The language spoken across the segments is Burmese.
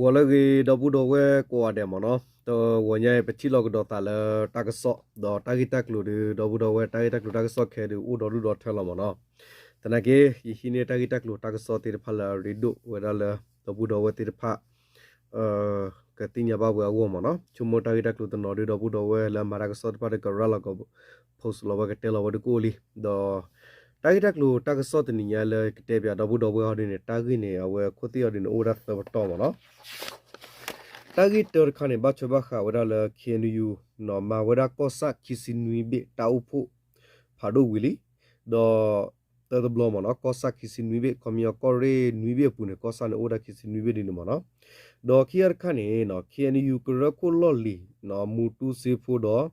我那个都不多会过的嘛喏，都我伢不去那个到打了打个扫，到打个打路的都不多会打个打路打个扫开的，我到路到车了嘛喏。但那个以前呢打个打路打个扫的怕了热度，为了都不多会的怕，个天也把我嘛喏，就么打个打路的那里都不多会了，马那个扫的怕的个热了个，post 了个天了个的锅里，到。တာဂီတက်လို့တာကစော့တနီယာလေကတဲ့ပြတော့ဘူးတော့ဘွားဟောဒီနေတာဂီနေအဝဲခုတီရဒီနေအိုရတ်တော့တော့မနော်တာဂီတော်ခါနေဘချဘခါဝရလခေနယူနော်မဝရကောဆာခီစင်နွီဘေတာဥဖို့ဖာဒိုဝီလီဒေါ်တဘလမနော်ကောဆာခီစင်နွီဘေကွန်မီယကောရေနွီဘေပူနေကောဆာနေအိုရခီစင်နွီဘေဒီနေမနော်ဒေါ်ခီယာခါနေနော်ခေနယူကရခိုလော်လီနော်မူတူစေဖို့တော့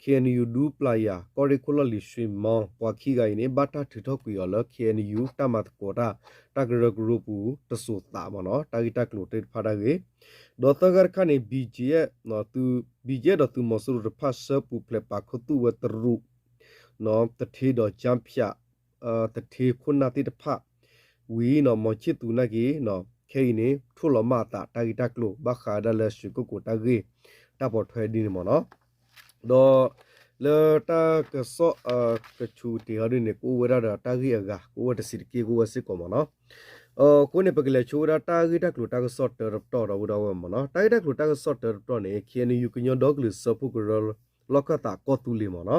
KNU du playa curricular lishimo wakhi gai ne bata thithok ku yo la KNU tamat kota tagra group tasu ta ma no tagita klote phada ge dotagar khane BJ no tu BJ do tu mosuru phasa pu ple pa khotu wa tru no tathi do champya tathi khunna ti pha wi no mo chit tu na ge no khei ne thulo ma ta tagita klo ba kha da la shu ko ta ge ta bo thwe di mo no do le ta ke so ke chu ti ha ne ko wa da ta gi ga ko wa ta si ki ko wa si ko mo no ko ne pa ke le chu da ta gi ta klo ta ke so ta to da bu da wa mo no ta gi ta klo ta ke so ta to ne KNU yu knyo dog lu so pu ko lo ka ta ko tu li mo no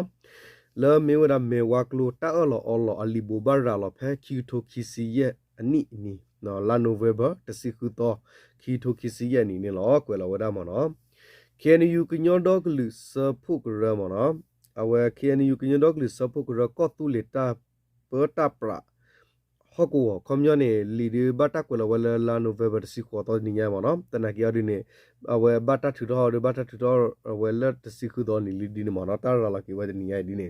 le me wa da me wa klo ta lo ali bo ba ra lo phe ki tho ki si ye ani ni no la november ta si khu to ki tho ki si ye ni ne lo ko la wa da mo no KNU kinyo dog lu sa phuk ra mo no awe KNU kinyo dog lu sa phuk ra ko tu le ta per ta pra hoko komyo ne li de bata ko la la november si ko to ni nya mo no tana ki adi ne awe bata thu do awe la si khu do ni li di ne mo no ta ra la ki wa ni ya di ne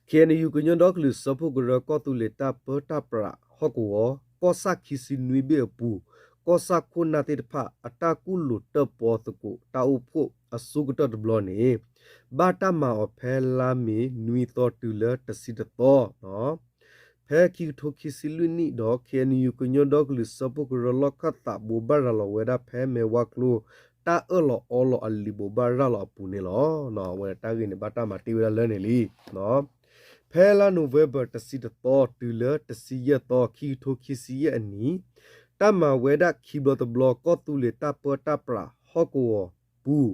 KNU kinyo dog lu sa phuk ra ko tu le ta per ta pra hoko ko sa ki si nui be puကောစာခုနာတိဖာအတာကုလူတပေါ်တကုတာဥဖို့အစုကတဘလနေဘာတမအဖဲလာမီနွီတော်တူလတစီတတော်နော်ဖဲခိထိုခိစီလူနီဒေါ်ကေနီယူကညောဒေါကလစပုကရလကတာဘူဘာရလဝဲဒါဖဲမေဝကလူတာအလောအလောအလီဘူဘာရလပူနေလောနော်ဝဲတာကင်းဘာတမတီဝရလဲနေလီနော်ဖဲလာနိုဗ ెంబర్ တစီတတော်တူလတစီရတော်ခိထိုခိစီရအနီတမဝဲဒခိဘလတဘလကောတူလေတပတာပရာဟကောဘူး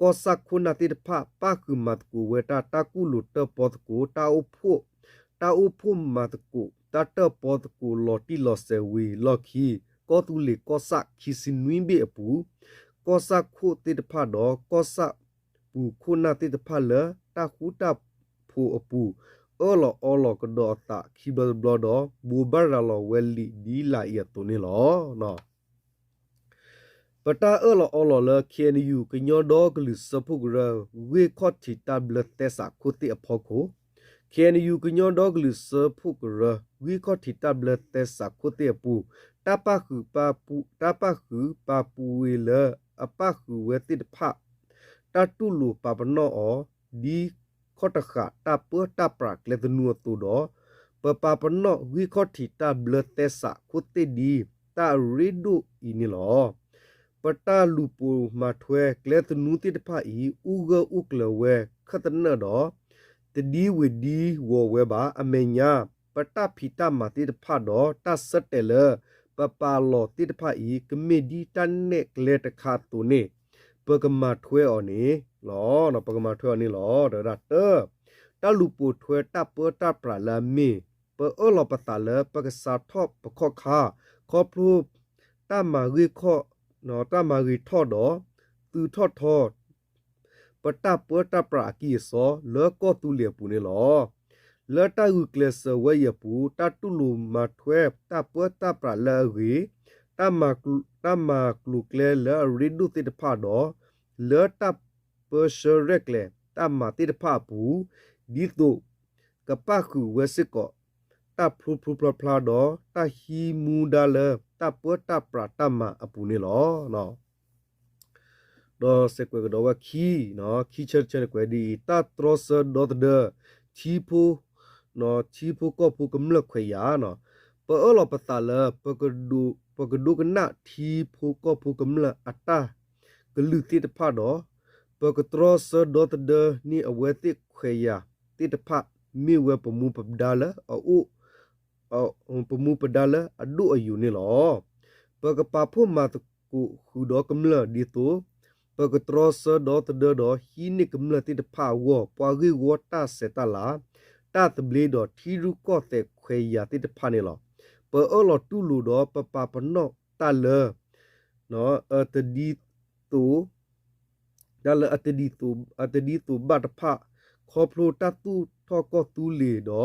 ကောစခုနာတိဖပါကုမတ်ကူဝဲတာတကူလူတပတ်ကူတာဥဖို့မတ်ကူတတပတ်ကူလော်တီလော်ဆဲဝီလော်ခီကောတူလေကောစခီစင်နွင်းဘေအပူကောစခုတိဖတော့ကောစပူခုနာတိဖလတခုတဖို့အပူအော်လောကဒေါ်တာခိဘလဘလဒဘူဘာရလောဝဲလီဒီလာရတုန်လောနော်ပတာအော်လောလကေနယူကညောဒေါကလစဖုဂရဝေခော့တီတဘလတက်စာခုတိအဖို့ကိုကေနယူကညောဒေါကလစဖုဂရဝေခော့တီတဘလတက်စာခုတိအပူတပခုပါပူဝေလအပခုဝဲတိတဖတတုလူပပနောအောဒီခောတခတာပတာပရကလေတနူတူတော့ပပပနောဝီခောတီတာဘလတက်စာခုတေဒီတာရီဒူအင်းလောပတာလူပူမထွဲကလေတနူတိတဖာဤဥဂဥကလဝဲခတနတော့တဒီဝဒီဝဝဲပါအမေညာပတာဖီတာမတိတဖာတော့တဆတ်တယ်လပပလောတိတဖာဤကမေဒီတန်နဲ့ကလေတခါတူနေပကမထွဲအော်နေလောနော်ပကမထွဲနေလောဒရတတလူပူထွဲတပတပရလာမီပအောလပတလပကစာထောပခောခါခောပလူတမဂီခောနော်တမဂီထောတော့သူထောပတပပရကီစောလောကောတူလျပူနေလောလောတဂူကလစဝဲယပူတတုလူမထွဲတပပရလာဂီတမကလူကလေလရီဒူတိတဖာတော့လောတပစရက်လေတမတိတဖာပူဒီတုကပခုဝဲစစ်ကောတဖလူဖလဖလာတော့တဟီမူဒါလတပတပရတမအပူနေလောနော်တော့စကွေကတော့ဝခီနော်ခီချက်ကွယ်ဒီတထရစဒေါ်ဒချီဖူနော်ချီဖူကောဖူကမလခွေယာနော်ပအောလပတလပကဒူ ปกดูกันนะทีผู้ก็ผู้กำละอัตตากลือติดผ้าดอปกตรอเสดอตเดนี่เอาไว้ติเขยาติดผ้ามีเวปมูปดาละเอาปมูปดาละอดูอายุนี่หรอปกปาผู้มาตกูคือดอกำละดีตัวปกตรอเสดอตเดดอฮีนี่กำละติดผ้าวัวปากิวัวตาเสตาลาตาตบลีดอทีรุก็แต่เขยาติดผ้านี่หรอเปอลอตูลูดอปปาปนอตาเลเนาะตดีตูดาเลตดีตูบัตพะคอพลูตาตูทอก็ตูเลดอ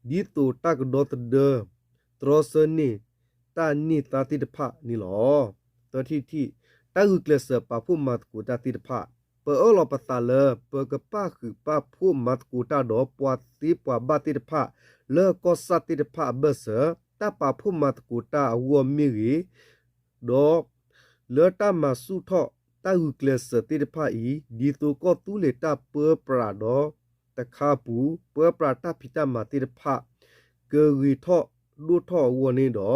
ดีตูตากดอตเดตรอเซนี่ตานี่ตาติดพะนี่หรอตอที่ตาคือเกลเสปาผู้มาตกูตาติดพะเปอลอปตาเลเปกป้าคือป้าผู้มาตกูตาดอปวติปวบาติดพะเลก็สัติดพะเบเสตาปาผู้มาตกูตาวัวมิรีดอเลตามาสุทอตาอุเกลสติดพาอีดีตัวก็ตูเลตาเปอปราดอตะคาปูเปอปราตาพิตามาติดพาเกวีทอดูทอวัวนี่ดอ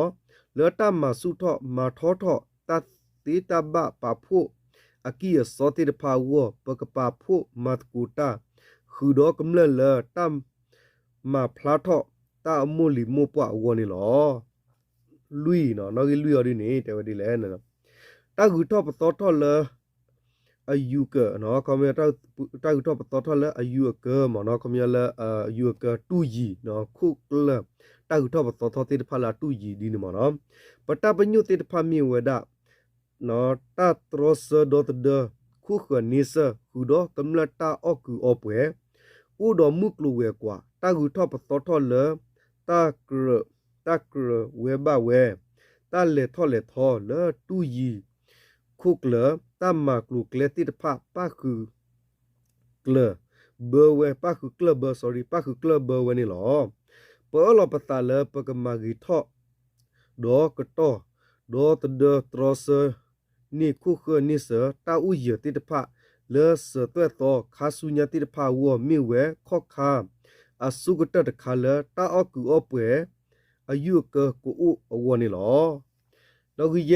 เลตามาสุทอมาทอทอตาติตาบะปาผู้อากิยสติดพาวัวเปกปาผู้มาตกูตาคือดอกำเลเลตามมาพลาทอตาอมูลิมูปะวัวนี่หรอลุยเนาะนอกิลุยอดินี่แต่ว่าดีแลนะตาคือทอปตอทอเลอายุเกเนาะคอมเมตาคือทอปตอทอเลอายุเกมเนาะคอมเมเลอายุเกตูยีเนาะคุกเลตาคือทอปตอทอติดพาลาตูยีดีนี่มเนาะปตาปญุติดพามีเวดาเนาะตาตรอสดอตเดคุกนิสคือดอกำลังตาออกคืออเปอูดอมุกลูเวกว่าตาคือทอปตอทอเลตากรเวบาเวตาเลทอเลตูยีคุกเลตามากลูเกลติดพะป้าคือเกลเบอร์เวป้าคือเกลเบอร์ sorry ป้าคือเกลเบอร์เวนี่หรอเปอลอปตาเลปกมากิทอดอกตอดอตเดตรอเซนี่คุกนี่เสตาอุยติดพะเลเสตัวตอคาสุญติดพะวัวมิเวข้อคาอาสุกตะคาเลตาออกูอเปอายุเกกูอุอวัวนี่หรอดอกเย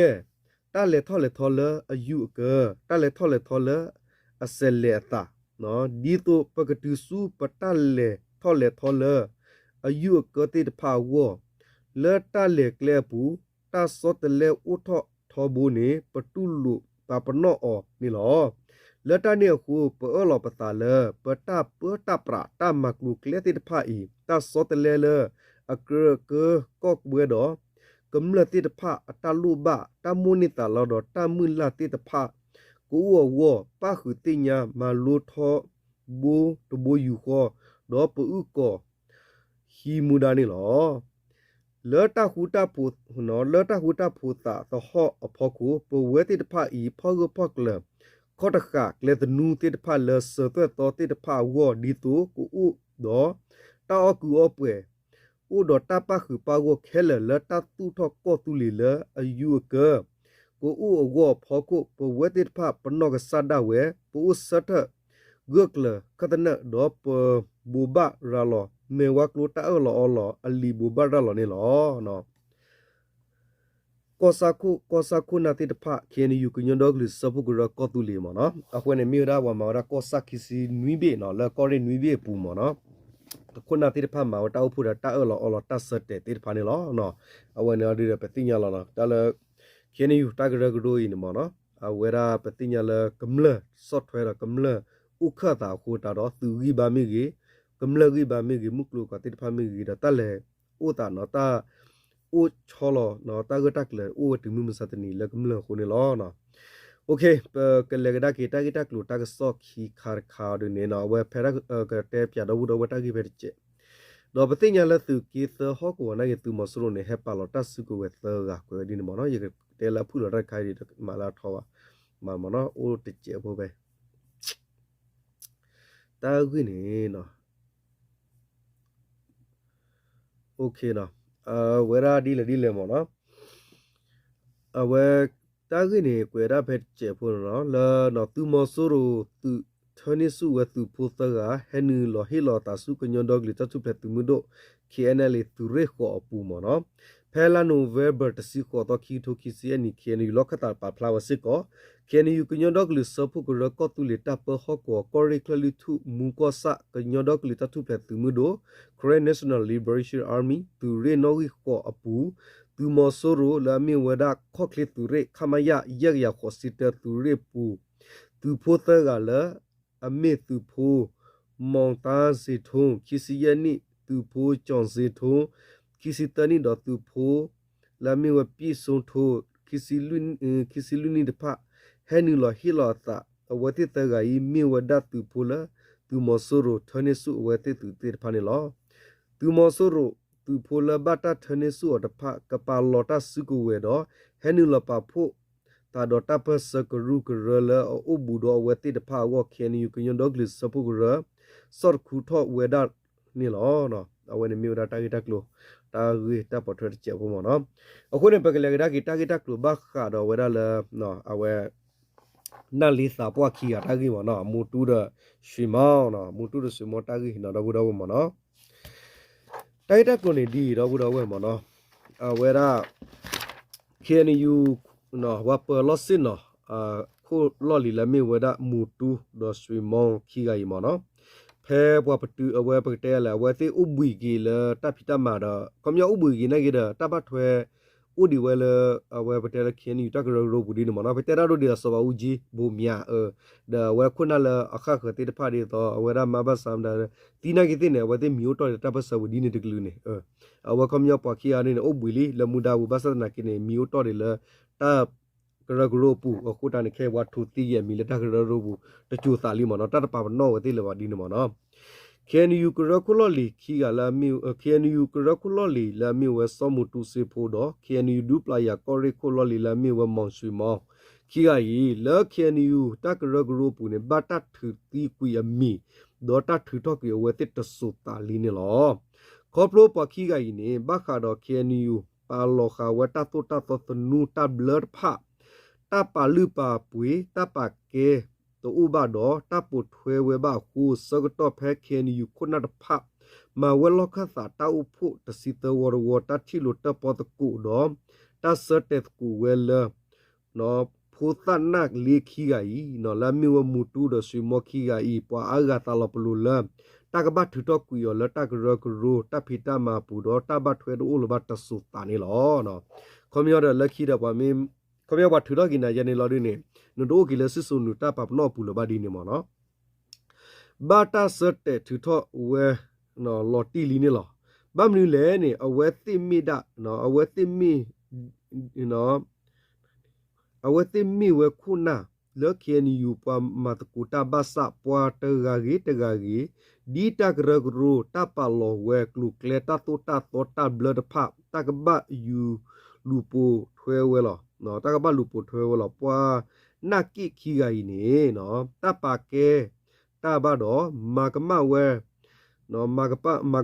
ตาเลทอเลอายุเกตาเลทอเลอเซเลตาเนาะดีตัวปกติสูปตาเลทอเลอายุเกติดพาวัวเลตาเลเกลปูตาสดเลอุทอทอบูนี่ปตุลุปาปนออนี่หรอเลตาเนี่ยคูเปอลอปตาเลเปตาปราตามากลูเกลติดพาอีตาสดเลอเกก็เบือดอกำลังติดผ้าตาลูบะตามุนิตาลอดตามุนลาติดผ้ากูวัวป้าคือติญามาลูทอบูตบูอยู่คอดอปูกอฮีมูดานี่หรอเลตาหูตาปูเนาะเลตาหูตาปูตาตอหออพอคูปูเวติดผ้าอีพอกเลข้อตะกะเลตนูติดผ้าเลเสตัวตอติดผ้าวัวดีตูกูอุดอตาอกูอเปอูดอตาปาคือปาวเคเลตาตูทอก็ตูลีเลอายุเกกูอูวอพอกูปเวติดพาปนอกซาดาเวปูสัตเกกเลคตนะดอปบูบะราลอเมวักลูตาลออลีบูบะราลอนี่ลอเนาะก็สักคูนาติดพาเคียนอยู่กุญยดอกลิสบุกระก็ตูลีมเนาะอะควนมีราว่ามาระก็สักคิสินุยเบเนาะแล้วก็เรนุยเบปูมเนาะคนนาติดพามาว่าตาอุพุระตาลอตาสเตติดพานี่ลอเนาะเอาไว้เนาะดีเปติญญาลเนาะตาเลเคียนอยู่ตากระกระโดยนี่มเนาะเอาเวลาปติญญาเลกำเลซอฟต์แวร์กำเลอุคตาโคตาดอตุกีบามิกีกำเลกีบามิกีมุกลูกติดพามิกีตาเลอุตาเนาะตาอุชอลเนาะตากระตักเลอุถึงมุสัตนีเลกำเลคนนี่ลอเนาะโอเคกันเลยก็ได้กีตากลูตากซอกขีคาร์คาดูเนี่ยเนาะเว็บเพระกระเทปจะดูว่าตากีเวรเจดอกปฏิญญาละตุกีเตอฮอกว่านะยตุมอสโรเนี่ยเฮปาลอตัสกุเวเตอร์กะก็ดินมอเนาะยกเตลาพูดระคายดิมาลาทอมาเนาะโอติเจโบเบตากุนี่เนาะโอเคเนาะเวลาดีเลยมอเนาะเวตากุนี่กวยราเพเจพูเนาะละเนาะตุมอสโรตุทนิสุเวตุพุตกะเฮนูลอฮิลอตาสุกญอนดอกลิตตุเพตุมุโด KNL ตุเรขอปูมเนาะ Pela November to see what to kiss any can you look at our flower sick or can you can your dog list up to record to let up a hawk or correctly to Mukosa can your dog little to pet to Mudo Korean National Liberation Army to Reno ko apu to Mosoro la mi weda cocklet to re Kamaya Yagia Hosita to repu to Potagala a myth to po Montan Seton Kisiani to po John Seton Kisi tani do tu po la mi wa pi son tho kisi luni de pa henu lo hilo ta awati ta ga yi mi wa da tu po la tu mo soro thane su awati tu te pa ne lo tu mo soro tu po la ba ta thane su da pa ka pa lo ta su ku we do henu lo pa pho ta do ta pa sa ku ru ku ra la o bu do awati de pa wo ken yu kun do glis sa pu ku ra sor khu tho we da ni lo no awen mi da ta gi ta klo ta ghi ta po thot che po mo noအခုနေပကလေကဂီတာဂီတာကလဘခါတော့ဝရလာနော်အဝဲနာလီစာပွားခီယာတာဂီမနော်မူတူဒရွှေမောင်းနော်မူတူဒရွှေမောတာဂီနော်တော့ဘူးတော့မနော်တိုက်တက်ကိုနေဒီတော့ဘူးတော့ဝဲမနော်အဝဲရာ KNU နော်ဝပလော့စင်နော်ခုလော်လီလာမီဝဲဒါမူတူဒရွှေမောင်းခီဂီမနော်ဖဲဘွားပတူအဝဲပတဲလာဝဲသေးဥဘွီကီလာတပိတမာတော့ကမြောက်ဥဘွီကီနေကြတာတပတ်ထွဲဥဒီဝဲလာအဝဲပတဲလာခင်းယူတကရရိုဘူးဒီနမနော်ပတဲရာတို့ဒီဆဘာဦးကြီးဘူမြာဒါဝဲခုနလာအခါခတိတဖာဒီတော့အဝဲရာမဘဆမ်ဒါတီနာကီတင်နေဝဲသေးမျိုးတော့တပတ်ဆဝဒီနေတကလူနေအဝဲကမြောက်ပခီယာနေဥဘွီလီလမူဒါဘူဘဆနာကီနေမျိုးတော့တယ်လာတကရဂရိုပူအခုတန်ခဲဝတ်ထူတီရဲ့မီလတကရရိုဘူးတချူစာလီမနော်တတပါနော်ဝတိလဝဒီနမနော်KNU ကရကုလလီခီကလာမီ KNU ကရကုလလီလာမီဝဲစောမှုတူစေဖို့တော့ KNU ဒူပလာယာကော်ရီကုလလီလာမီဝဲမောင်ရွှေမောင်ခီကကြီးလာ KNU တကရဂရိုပူနေဘတ်တထူတီကွီအမီဒေါ်တထူတော့ကဝဲတစ်တဆူတာလီနေလောကောပလိုပခီကကြီးနေဘခါတော့ KNU ပါလောခဝဲတတူတတနူတဘလတ်ဖာတပါလူပါပွေတပါကေตัวอุบาดอตาปุดเทเวบาคูสกตอแพเคนอยู่คนนัดพะมาเวลคาสาตาอุพุตสิตวรวตัดที่ลุตปอตกุดอตาเสเตกูเวลเนาะผู้ตันนักลีขี้ไก่เนาะแล้วมีว่ามูตูดสิมอขี้ไก่ปะอากาตาลปลุลตากบัดถือตอกุยอแล้วตากรกรูตาพิตามาปูดอตาบัดเทวอุลบัตสุตานี่ลอเนาะคอมยอดละขี้ดะปะมีคอมยอดบัดถือตอกินายานี่ลอดิเนี่ยนโดกิเลสิสุนุตาปับนอปูลบาดีนี่มอเนาะบาตาเสเตถือทอเวเนาะลอตีลีนี่ลอบามนี่แลนี่อเวติมิดะเนาะอเวติมิเนาะอเวติมิเวคุนาเลเคียนอยู่ปามาตกุตาบาสะปวาตกากีดีตากรกรูตาปาโลเวกลุเคลตาตุตาตตาบลดพะตากบะอยู่ลูปูเทเวลอเนาะตากบะลูปูเทเวลอปวานากิขี้ไก่นี่เนาะตาปาเกตาบาดอมากะมะเวเนาะมา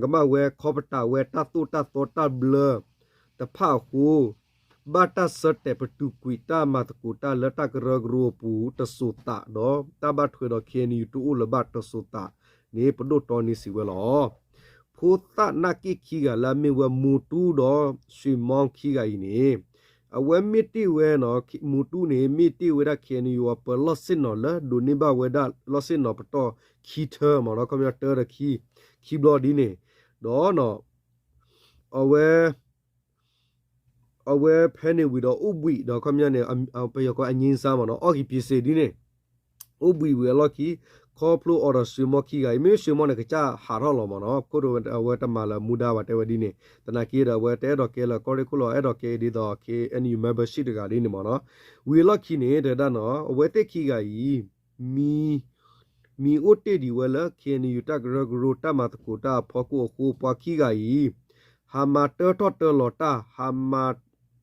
กะมะเวคอปตาเวตาตุตาโตตาเบลตะพาคูบาตาสเตปตุกุยตามาตกุตาละตากรกรูปูตะสุตะดอตาบาถวยดอเคนยูตุอุลบาตะสุตะนี่ปดุตอนี่สิเวลอผู้ตานากิขี้กะละมีเวมูตูดอสุมองขี้ไก่นี่အဝဲမီတီဝဲနော်မူတူနေမီတီဝဲဒါခဲနီယောပလော့စင်နော်လာဒိုနေဘဝဲဒါလော့စင်နော်ပတော့ခီသမနော်ကွန်ပျူတာရခီဘလော့ဒီနေဒေါ်နော်အဝဲဖဲနေဝီတော့ဥဘွီတော့ကွန်ပျူတာနေပယောကအငင်းစားမနော်အော်ကီပီစီဒီနေဥဘွီဝဲလော့ကီခေါပလိုအော်ဒဆွေမခီကမေဆွေမနေကချာဟာရောလောမနော်ကိုရိုဝဲတမလာမူဒါဝတဲဝဒီနေတနာကီရဝဲတဲတော့ကဲလာကော်ရီကိုလောအဲ့တော့ကဲဒီတော့ KNU membership တကလေးနေမနော်ဝီလော့ခီနေတဲ့ဒါနော်ဝဲတက်ခီကကြီးမီအိုတေဒီဝဲလာ KNU တကရဂရိုတမတ်ကိုတာဖောကိုကိုပွားခီကကြီးဟာမာတောတောလောတာဟာမာ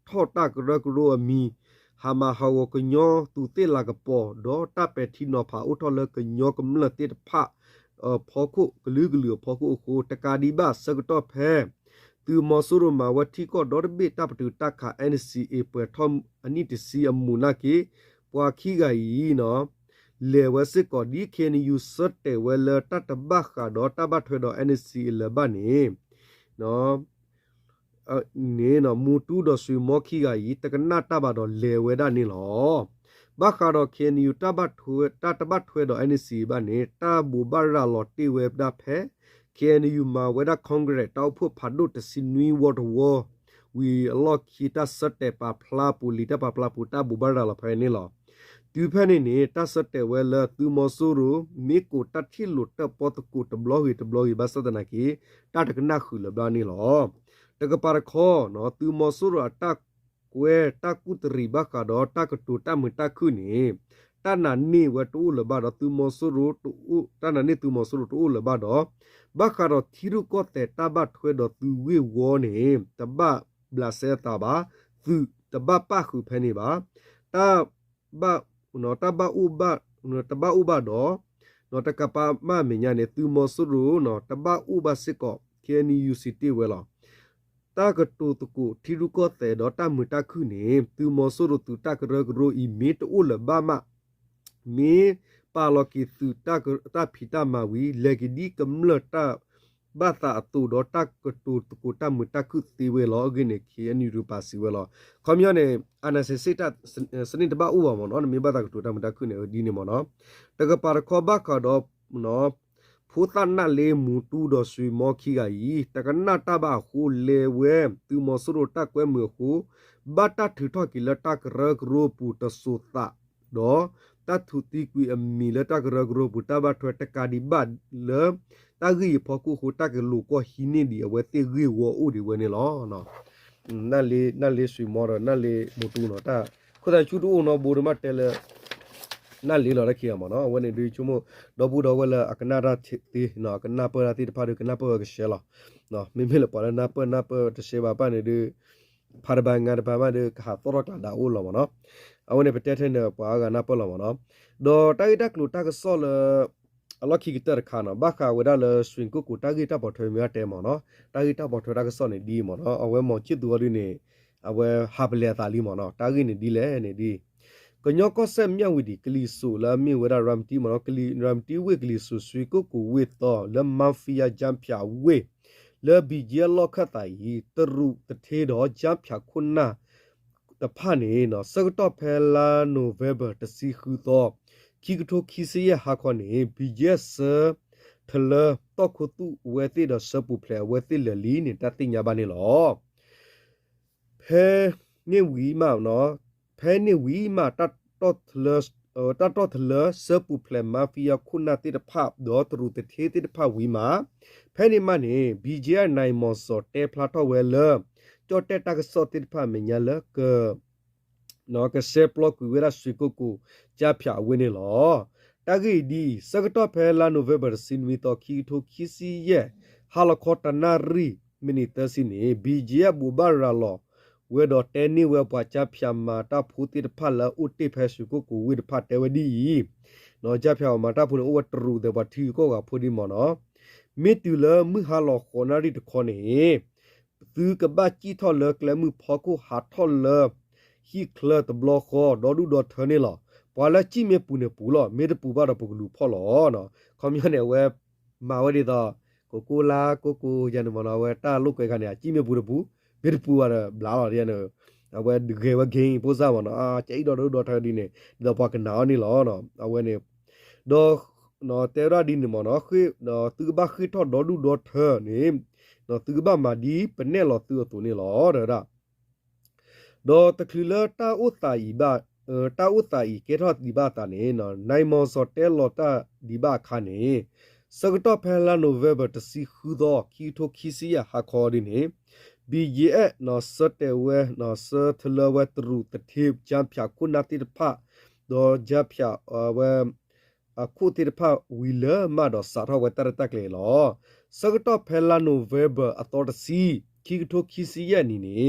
ထောတကရဂရိုအမီဟာမဟာဝကညောတူတေလာကပေါ်ဒေါ်တာပက်တီနောဖာဥထော်လကညောကမလတေဖာဖောခုကလူဖောခုကိုတကာဒီဘာစကတော့ဖဲသူမဆူရမဝတိကောဒေါ်ဘီတပ်တူတက်ခါ NCA ပွေထမ်အနိတစီအမူနာကေပွာခီဂိုင်နော်လေဝစကောဒီခေနီယူစတ်တေဝဲလတတဘခါဒေါ်တဘထွေဒေါ် NCA လဘနီနော် နေနော်မူတူတော့ဆွေမောခိကဤတကနာတဘတော့လေဝဲတာနေလောဘာခါတော့ခေနီယူတဘတ်ထွေတဘတ်ထွေတော့ NC ဘာနေတာဘူဘာရာလော်တီဝဲဒါဖဲခေနီယူမှာဝဲဒါကွန်ဂရက်တောက်ဖို့ဖတ်လို့တစင်နွီဝတ်ဝwe a lot kita sette pa phla pu li ta pa phla pu ta bu ba ra la phe ni lo tu phe ni ta sette we la tu mo su ru mi ko ta thi lu ta po ta ku ta blog hi ba sa da na ki ta ta na khu la ba ni lo ta ka par kho no tu mo su ru ta kwe ta ku tri ba ka do ta ka tu ta mu ta khu ni ta na ni we tu la ba do tu mo su ru tu ta na ni tu mo su ru tu la ba do ba ka do thi ru ko te ta ba thwe do tu we wo ni ta baบลาเซตาบาฟูตบะปะคุเพนี่บาตาบะนอตบะอุบะนอตบะอุบะดอนอตกะปะมะมิญญาเนตุมอสุรุนอตบะอุบะสิกอเคนียูซิตี้เวลาตากะตุตกุทิรุกอเตดอตะมุตะคุเนตุมอสุรุตุตะกะรกโรอีมิตอุลบะมะมีปาลอกิตุตะกะตะพิตามาวีเลกิดีกัมเลตะဘာသာတူတော့တက်ကတူတကူတမတကုတီဝဲလောဂိနေခီအနီရူပါစီဝဲလောခမယနေအနဆေစိတစနိတဘဥဝမနော်မေဘတာကတူတမတကုနေဒီနေမနော်တကပါခောဘကတော့နော်ဖူတနလေမူတူတော့ဆွေမောခိကဤတကနတဘခုလေဝဲသူမဆရတကွဲမခုဘတာထထကီလတကရကရပူတဆူတာတော့တထုတိကွေအမီလတကရကရပူတဘထွဲတကဒီဘလေတာဂီဖကူဟိုတကလူကိုဟိနေဒီအဝဲတေဂီဝအိုဒီဝဲနေလောနော်နလေဆွေမောရနလေမူတူနော်တာခုတချူတူနော်ဘူရမတဲလေနလေလော်ရခိယမနော်ဝဲနေဒီချုံမဒေါဘူးတော်ဝဲလာအကနာရာတီနော်ကနာပရာတီတဖာဒကနာပကရှဲလောနော်မိမိလပေါ်နာပတရှေဘာပနေဒီဖာရဘန်ငါရပါမဒီခါတော်ကလာဒါအိုလောမနော်အဝဲနေပတဲထဲနေပါကနာပလောမနော်ဒေါ်တိုက်တက်လူတကဆောလအလခိကတရခါနဘခါဝဒါလဆွင်ကုကူတာဂီတာပေါ်ထွေမြတ်တဲမနော်တာဂီတာပေါ်ထွေတာကစောနေဒီမနော်အဝဲမောချစ်သူရင်းနေအဝဲဟာပလေတာလီမနော်တာဂီနေဒီလေနေဒီကညောကောဆက်မြဝီဒီကလီဆူလာမီဝဒါရမ်တီမနော်ကလီရမ်တီဝေကလီဆူဆွေကုကူဝေတော့လမာဖီယာဂျမ်ဖြာဝေလေဘီဂျီလောခတိုင်တရုတထေတော့ဂျမ်ဖြာခုနာတဖာနေနော်စကတော့ဖဲလာနိုဗက်ဘာတစီခူတော့ခိကထိုခိစီယဟာခွန်နေဘီဂျက်ဆာထလတော့ခုတူဝဲတိတော့စပူဖလဲဝဲတိလလီနေတတိညာပါနေလောဖဲနေဝီမောင်နော်ဖဲနေဝီမာတတ်တော့ထလတတ်တော့ထလစပူဖလဲမာဖီယာခုနာတိတဖတော့တရူတသေးတိတဖဝီမာဖဲနေမနေဘီဂျက်နိုင်မောစောတဲဖလာတော့ဝဲလကြောတက်တကစောတိတဖမညာလကနော်ကဆေပလော့ကူဝဲရဆွေကိုကိုကြဖြာဝင်းနေလောတဂီဒီစကတော့ဖဲလာနိုဗက်ဘာစင်ဝီတော့ခီထိုခီစီရဲ့ဟာလခေါတနာရီမီနီတစီနေဘီဂျီယဘူဘာရာလောဝဲတော့တဲနီဝဲပွားကြဖြာမာတာဖူတိတဖလာဥတိဖဲဆွေကိုကိုဝိတဖတ်တဲဝဒီနော်ကြဖြာမာတာဖူအိုဝတရူတဲ့ဘတီကိုကဖူဒီမနော်မီတူလာမဟာလောခေါနာရီတခေါနေသူကဘကြီးထော်လကလမှုဖောကိုဟာထော်လฮีคลตบล็อกคอดอดูดอเทนี่ล่ะปอละจิเมปูเนปูล่ะเมดปูบาดปูกลูพ่อล่ะเนาะคอมยอนเนเวมาเวดิตอโกโกลาโกโกยันมนาเวตาลุกไกกันเนี่ยจิเมปูปูเมดปูอ่ะบลาล่ะเนี่ยเนาะเวเกวเกงปูซาบ่เนาะใจดอดูดอเทนี่เนี่ยดอปากนานี่ล่ะเนาะเวเนี่ยดอเนาะเตราดินมเนาะคือเนาะตึกบะคือทอดอดูดอเทนี่เนาะตึกบะมาดีปะเนล่ะตึตัวนี่ล่ะเด้อဒေါ်တခလတာဥတာဤဘာတာဥတာဤကေထောဒီဘာတာနေနော်နိုင်မောစောတဲလောတာဒီဘာခါနေစကတော့ဖဲလာနိုဗက်ဘာတစီခူသောခီထိုခီစီယဟာခေါ်ဒီနေဘီဂျီအနော်စတဲဝဲနော်စထလဝဲတရူတတိချမ်ဖြာခုနာတိဖာဒေါ်ဂျပ်ဖြာဝဲအခုတိဖာဝီလာမတော်စာထောဝဲတရတက်လေလောစကတော့ဖဲလာနိုဗက်ဘာအတော်တစီခီထိုခီစီယနီနေ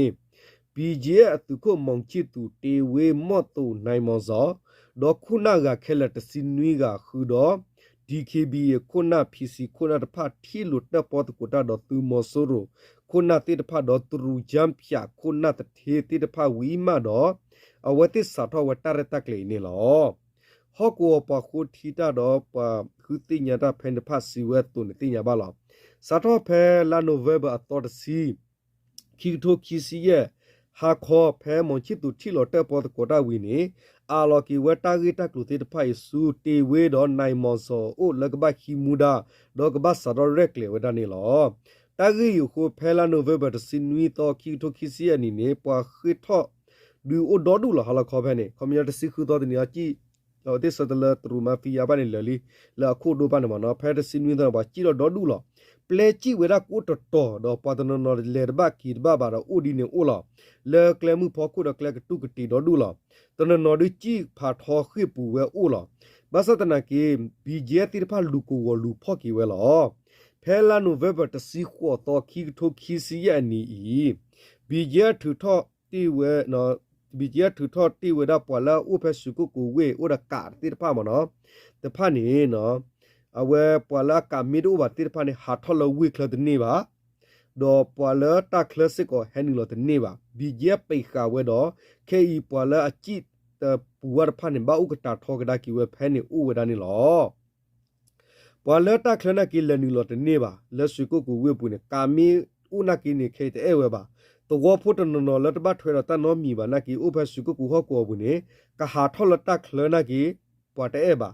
ဘီဂျီအတုကိုမောင်ချစ်သူတေဝေမော့တူနိုင်မောဇောဒေါခုနာကခဲလက်တစင်နွီကခူတော့ DKB ခုနာ PC ခုနာတဖတ်ထီလွတ်တပေါ်တကူတာတော့သူမောဆိုရိုခုနာတိတဖတ်တော့သူရူဂျမ်ဖြာခုနာတထေတိတဖတ်ဝီမာတော့အဝတိစာတော့ဝတရတက်လေနေလောဟောကောပခုထီတာတော့ပခုတိညာတာဖန်တဖတ်စီဝဲတုန်တိညာပါလောစာတော့ဖဲလာနိုဗက်ဘာအတော်တစီ ခိထိုခိစီရဲ့ဟာခေါ်ဖဲမွန်ချစ်တူချီလော်တက်ပေါ်တကောတာဝီနေအာလော်ကီဝတာဂီတက်လူတေတဖိုင်စုတေဝေတော့နိုင်မော်စောအိုလကဘခီမူဒါဒေါကဘဆာရရက်လေဝဒနေလောတာဂီယူခိုဖဲလာနိုဗေဘာတစင်ဝီတော့ခိထိုခိစီအနီနေပွာခိထော့ဒူအိုဒေါ်ဒူလာဟာလာခေါ်ဖဲနေကွန်မြူနတီစီခုတော့တနီအကြည့်တော့ဒီစဒလာထရူမာဖီယာပါနေလလီလာခိုဒိုပါနေမနော်ဖဲတစင်ဝီတော့ဘာကြည့်တော့ဒေါ်ဒူလာပလေချီဝေရာကိုတော်တော့ပတ်နနော်လေဘကီဘာဘာတော့အိုဒီနေအိုလာလေကလမှုဖို့ကိုတော့ကလကတုကတီတော့ဒူလာတနနော်ဒီချီဖာထောခိပူဝဲအိုလာဘာစတနာကေဘီဂျေတီဖာလူကိုဝလူဖို့ကီဝဲလောဖဲလာနိုဗေဘာတစီခေါ်တော့ခီထိုခီစီယနီဘီဂျေထူထောတီဝဲနော်ဘီဂျေထူထောတီဝဲတော့ပေါ်လာဥဖဲစုကိုကိုဝဲအိုဒါကာတီဖာမနော်တဖာနေနော်အဝဲပွာလာကမီဒိုဘာတိဖာနေဟာထော်လဝိကလဒနေပါဒေါ်ပွာလာတာကလစစ်ကိုဟန်နီလဒနေပါဘီဂျေပိခါဝဲတော့ခေဤပွာလာအချိတပူဝရဖာနေဘာဥကတာထောကဒါကီဝဲဖဲနေဥဝဒနေလောပွာလာတာကလနာကီလနီလဒနေပါလက်စုကိုကိုဝဲပူနေကာမီဥနာကီနေခေတဲ့ဝဲပါတော့ဖို့တနော်လတ်ဘတ်ထွေရတနော်မီပါနာကီဥဖစုကိုကိုဟောကောဘူးနေကဟာထော်လတာကလနာကီပွာတဲ့ပါ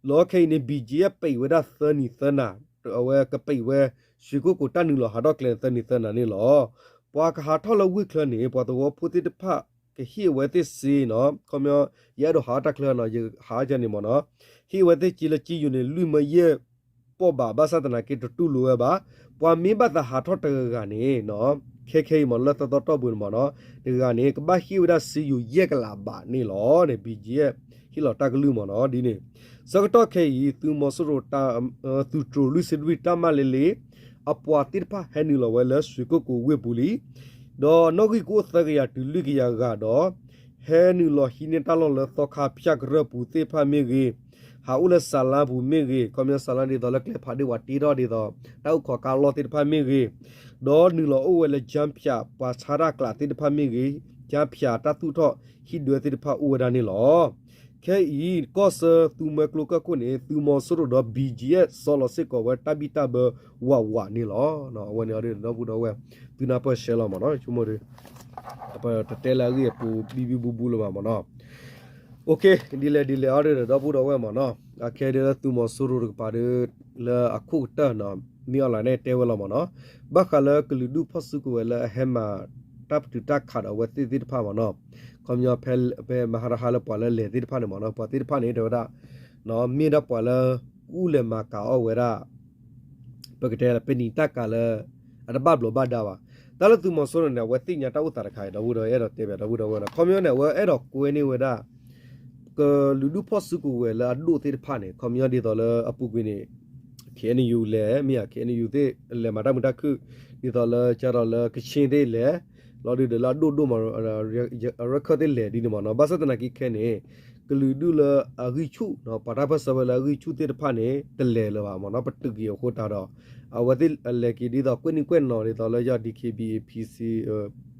လောခေနေဘီဂျီပိဝဒသနီသနာအဝဲကပိဝဲရှိကိုကိုတန်နူလဟာတော့ကလသနီသနာနေလောပွာကဟာထော်လဝိကလနေပွာတော့ဖုတိတဖကဟိဝဲတိစီနော်ခမရရတော့ဟာတကလနော်ဟာဂျန်နေမနော်ဟိဝဲတိချီလချီယူနေလူမယေပေါ်ဘာဘာသဒနာကေတူလူဝဲပါပွာမင်းဘတ်ဟာထော်တကနေနော်ခေမလတ်တော့ဘူးမနော်ဒီကနေကဘဟိဝဒစီယူရက်ကလာပါနေလောနေဘီဂျီဟိလောတကလူမနော်ဒီနေစကတော့ခေဤသူမစရတာသူထရလူစစ်ဝီတမလေးလေးအပွားတိဖာဟန်နီလဝဲလဆွေကိုကိုဝေပူလီဒေါ်နောဂီကိုသကရတူလူကရကတော့ဟန်နီလဟိနေတလောလသခါပြက်ရပူတေဖာမေကြီးဟာဦးလဆလာဘူးမေကြီးကွန်မြူဆလာဒီဒေါ်လကလေဖာဒီဝတီတော့ဒီတော့တောက်ခေါ်ကာလောတိဖာမေကြီးဒေါ်နီလအိုဝဲလဂျမ်ပြပါချာရကလာတိဖာမေကြီးဂျမ်ပြတတူတော့ဟိဒွေတိဖာဦးဝဒနီလောခဲဤကောဆသူမကလကကိုနေသူမဆရဒဘီဂျီဆောလစစ်ကောဝတဘီတဘဝနေလောနော်ဝနေရတော့ဘူးတော့ဝဲသူနာပရှဲလောမနော်ချုံမရအပတဲလာကြီးပူဘီဘူလောမနော်โอเคဒီလေအော်ရတော့ဘူးတော့ဝဲမနော်အခဲတဲ့သူမဆရဒပါရလာအခုတနော်မြေလာနေတဲဝလောမနော်ဘခလာကလူဒူဖဆုကိုလာဟမတပ်တူတက်ခါတော့ဝတိတိဖာမနော်ကွန်မြူဖဲပဲမဟာရဟာလပေါ်လေတိဖာနေမနော်ပေါ်တိဖာနေတော့နော်မြေတော့ပေါ်လေကူလေမကာအောဝဲရပကတဲ့ပနီတက်ကလည်းအတဘဘလဘဒါပါဒါလည်းသူမဆိုးနေဝတိညာတောက်တာခိုင်တော့ဘူးတော့အဲ့တော့တေပဲတော့ဘူးတော့ဝဲကွန်မြူနဲ့ဝဲအဲ့တော့ကိုနေဝဲတာကလူလူဖို့စုကိုဝဲလာဒိုတိဖာနေကွန်မြူဒီတော့လေအပူကွင်းနေKNU လေမြေ KNU တဲ့လေမတာမတာခုဒီတော့လေကျတော့လေကချင်းတဲ့လေလော်ဒီလာဒိုမရခတဲ့လေဒီမနော်ဘာစတနာကိခဲနေကလူဒူလာအဂီချူနော်ပါတာဖဆဝလာဂီချူတဲ့ဖာနေတလေလောပါမနော်ပတုကီခိုတာတော့အဝတိလေကီဒီတော့ကွင်းကွင်းနော်ဒီတော့လေရ DKB PC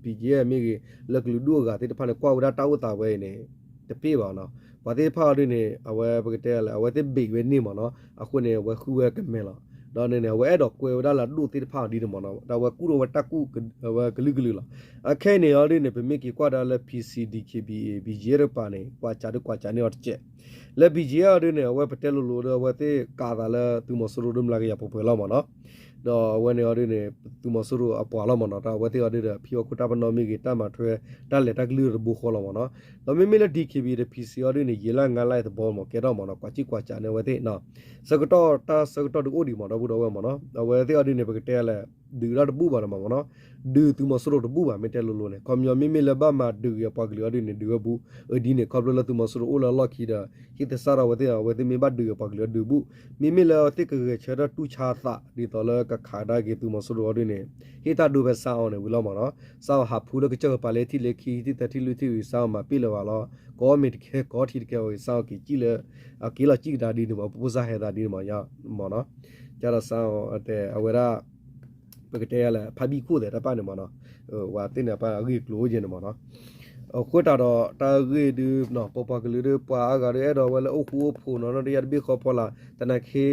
PG မြေကြီးလက်ကလူဒူကတဲ့ဖာနေကွာဝဒတာဝတာဝဲနေတပြေပါနော်ဘာတဲ့ဖာရင်းနေအဝဲပကတဲ့လေအဝဲတဲ့ဘိဝဲနေမနော်အခုနေဝဲခူဝဲကမဲလားတော့နေဝဲတော့ကွယ်ဝဒလာဒူတဲ့ဖာဒီမနော်ဒါဝဲကူရောဝတကူဝဲဂလူဂလူလားအခဲနေရင်းနေပမေကီကွာဒါလေ PC DKB BG ရပါနေကွာချာကွာချာနေတော့ချက်လေ BG ရင်းနေဝဲပတဲလိုလိုဝဲတဲ့ကာဒါလေသူမဆရဒုံလာကရပပွဲလောက်မနော်တော့ဝဲနေရင်းနေသူမဆရအပွာလောက်မနော်ဒါဝဲတဲ့ရတဲ့ဖီယခုတာပနောမီကတမထွဲတက်လက်တက်ဂလူဘူခေါ်လောက်မနော်တော့မေမေလေ DKB တဲ့ PC ရင်းနေရေလာငါလိုက်တဲ့ဘောမကဲတော့မနော်ကွာချီကွာချာနေဝဲတဲ့နော်စကတော့ဒူအိုဒီမနော်ဘူးတော့ဝဲမနော်ဝဲတဲ့ရင်းနေပကတဲလေဒူရတဘူပါမနော်ဒူသူမဆရဒဘူပါမေတဲလိုလိုနေကွန်မြူမေမေလေဘာမဒူရပကလရင်းနေဒူဘူးဒီနေကဘလသူမဆရအိုလာလခီဒါဟိတဆာရဝတဲ့မေဘဒူရပကလဒူဘူးမေမေလေတိကကချရတူချာသာဒီတော်လကခါဒါကေသူမဆရရင်းနေဟိတာဒူပဲဆောင်းနေဘူးလောမနော်ဆောင်းဟာဖူလကချပါလေတီလေခီတိတတိလူတီဆောင်းမှာပြလောလောကောမီတခဲကောတီတခဲဝေဆောင်းကီကြည့်လေအကီလာကြည့်တာဒီနေမပူဇာဟဲတာဒီမှာရမနော်ကြရဆောင်းအဝရပကတဲလာဖာဘီကိုတဲ့တပနေမနော်ဝါတင်နေပါအကြီးကလိုးကျင်နေမနော်ခွတ်တာတော့တာကြီးဒီနော်ပပကလေးပွားကရဲတော့ဝဲအုပ်ခုဖူနော်တရားဘီခေါ်ပေါ်လာတနခေ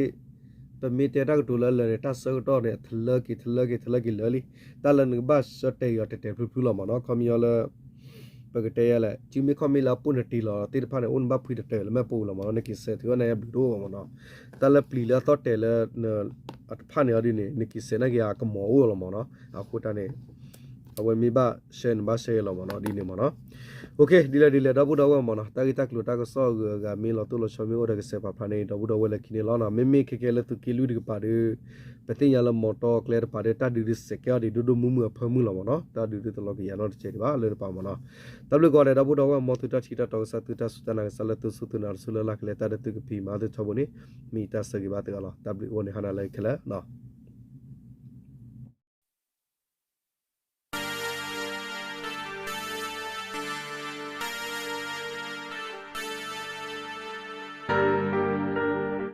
แต่มีแต่ดักดูแลเลยถ้าเสือต่อเนี่ยทะเลกี่เลยแต่ละหนึ่งบ้านสเตย์แต่พูดหล่อมาเนาะเขามีอะไรปกติอะไรจิมีเขามีแล้วปุ่นตีหล่อตีผ่านเนี่ยอุ่นบ้าพูดเตย์แล้วแม่ปูหล่อมาเนาะในกิเศษถือว่าในบิโร่มาเนาะแต่ละปลีแล้วต่อเตย์แล้วเนี่ยผ่านเนี่ยดีเนี่ยในกิเศษนักยาก็หมอหล่อมาเนาะเอาคู่ตาเนี่ยเอาไว้มีบ้าเชนบ้าเชลหล่อมาเนาะดีเนี่ยมาเนาะโอเคดีเลยดับดับว่ามันนะตากิตากลุตากซ้อกามีเราตัวเราชอบมีโอเด็กเสพผ่านในดับเลยกินแล้วนะไม่เคเลยตุกิลุดิกปาร์ปฏิญาณมอตอเคลียร์ปาร์ตาดิริสเซกยาดิดูมุมเพิ่มมือละมันนะตาดิริตลอดกี่ยานอเฉยบ้าเลยปามันนะดับเลยก็ได้ดับว่ามอตุตาชิตาตอกสัตุตาสุตานักสัลตุสุตุนาสุลลักเลตาเดตุกพีมาตุชอบนี่มีตาสกิบาตกาลดับวันนี้ฮานาเลยเคละนะ